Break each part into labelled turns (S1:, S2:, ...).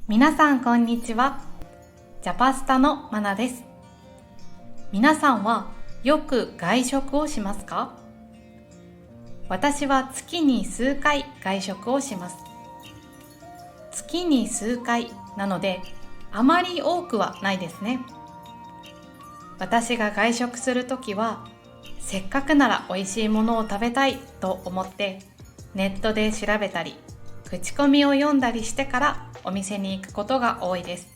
S1: 皆さんこんにちは。ジャパスタのマナです。皆さんはよく外食をしますか？私は月に数回外食をします。月に数回なのであまり多くはないですね。私が外食するときはせっかくなら美味しいものを食べたいと思ってネットで調べたり口コミを読んだりしてからお店に行くことが多いです。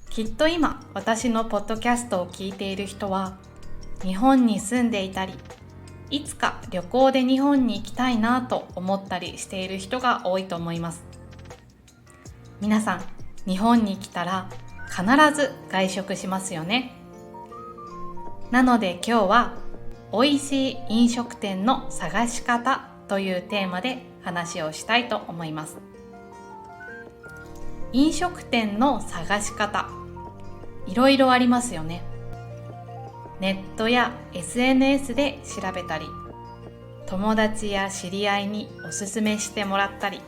S1: きっと今私のポッドキャストを聞いている人は日本に住んでいたりいつか旅行で日本に行きたいなと思ったりしている人が多いと思います。皆さん日本に来たら必ず外食しますよね。なので今日は美味しい飲食店の探し方というテーマで話をしたいと思います。飲食店の探し方、いろいろありますよね。ネットや SNS で調べたり、友達や知り合いにおすすめしてもらったり、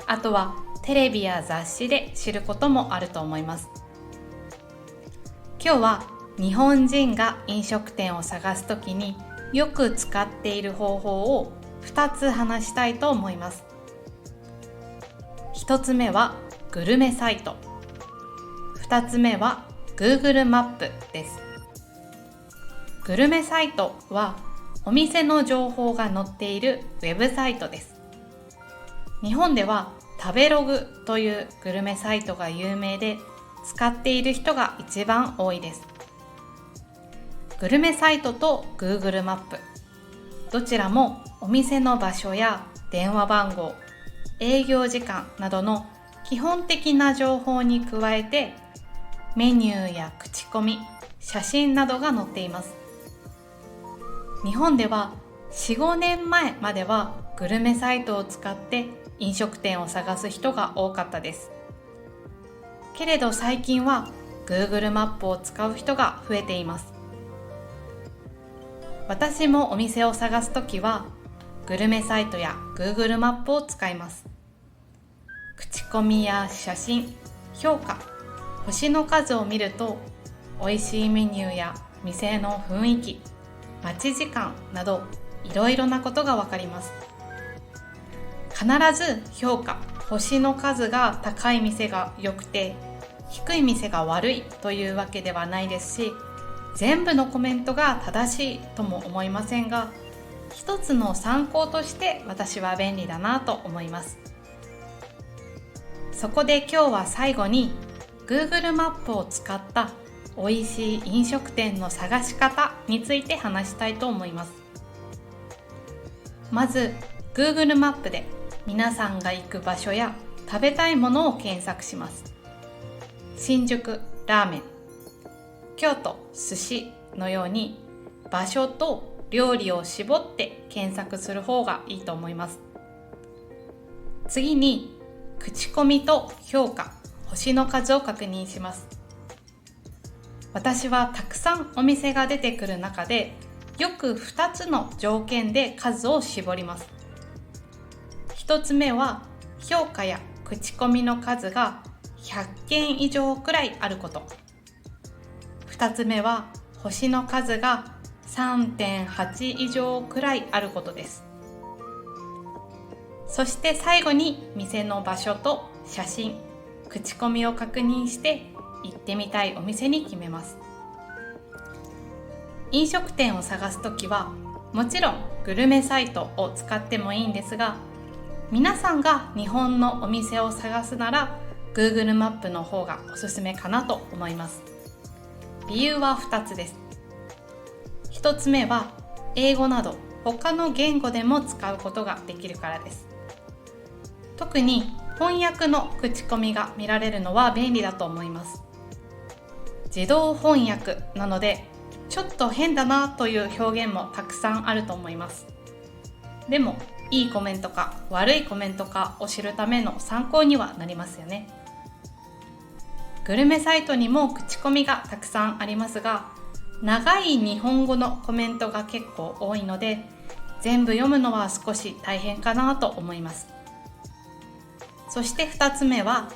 S1: あとはテレビや雑誌で知ることもあると思います。今日は日本人が飲食店を探すときによく使っている方法を2つ話したいと思います。1つ目はグルメサイト、2つ目は Google マップです。グルメサイトはお店の情報が載っているウェブサイトです。日本では食べログというグルメサイトが有名で使っている人が一番多いです。グルメサイトと Google マップ、どちらもお店の場所や電話番号、営業時間などの基本的な情報に加えてメニューや口コミ、写真などが載っています。日本では 4,5 年前まではグルメサイトを使って飲食店を探す人が多かったです。けれど最近は Google マップを使う人が増えています。私もお店を探すときはグルメサイトや Google マップを使います。口コミや写真、評価、星の数を見ると美味しいメニューや店の雰囲気、待ち時間などいろいろなことがわかります。必ず評価、星の数が高い店が良くて低い店が悪いというわけではないですし、全部のコメントが正しいとも思いませんが、一つの参考として私は便利だなと思います。そこで今日は最後に Google マップを使った美味しい飲食店の探し方について話したいと思います。まず Google マップで皆さんが行く場所や食べたいものを検索します。新宿ラーメン、京都寿司のように場所と料理を絞って検索する方がいいと思います。次に口コミと評価、星の数を確認します。私はたくさんお店が出てくる中でよく2つの条件で数を絞ります。1つ目は評価や口コミの数が100件以上くらいあること。2つ目は星の数が 3.8 以上くらいあることです。そして最後に店の場所と写真、口コミを確認して行ってみたいお店に決めます。飲食店を探すときはもちろんグルメサイトを使ってもいいんですが、皆さんが日本のお店を探すなら Google マップの方がおすすめかなと思います。理由は2つです。1つ目は英語など他の言語でも使うことができるからです。特に翻訳の口コミが見られるのは便利だと思います。自動翻訳なのでちょっと変だなという表現もたくさんあると思います。でもいいコメントか悪いコメントかを知るための参考にはなりますよね。グルメサイトにも口コミがたくさんありますが、長い日本語のコメントが結構多いので全部読むのは少し大変かなと思います。そして2つ目は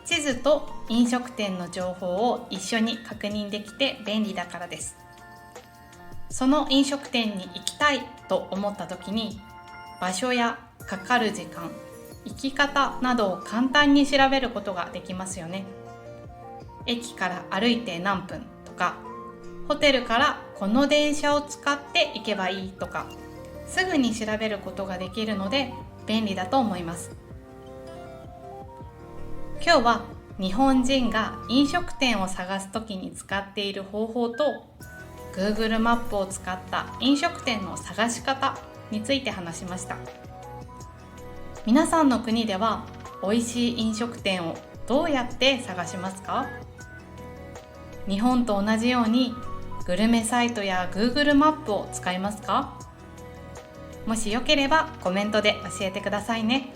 S1: 地図と飲食店の情報を一緒に確認できて便利だからです。その飲食店に行きたいと思った時に場所やかかる時間、行き方などを簡単に調べることができますよね。駅から歩いて何分とか、ホテルからこの電車を使って行けばいいとか、すぐに調べることができるので便利だと思います。今日は日本人が飲食店を探すときに使っている方法と Google マップを使った飲食店の探し方について話しました。皆さんの国では美味しい飲食店をどうやって探しますか？日本と同じようにグルメサイトや Google マップを使いますか？もしよければコメントで教えてくださいね。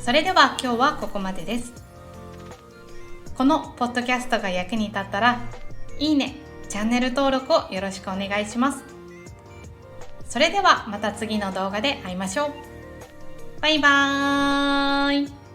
S1: それでは今日はここまでです。このポッドキャストが役に立ったらいいね、チャンネル登録をよろしくお願いします。それではまた次の動画で会いましょう。バイバーイ。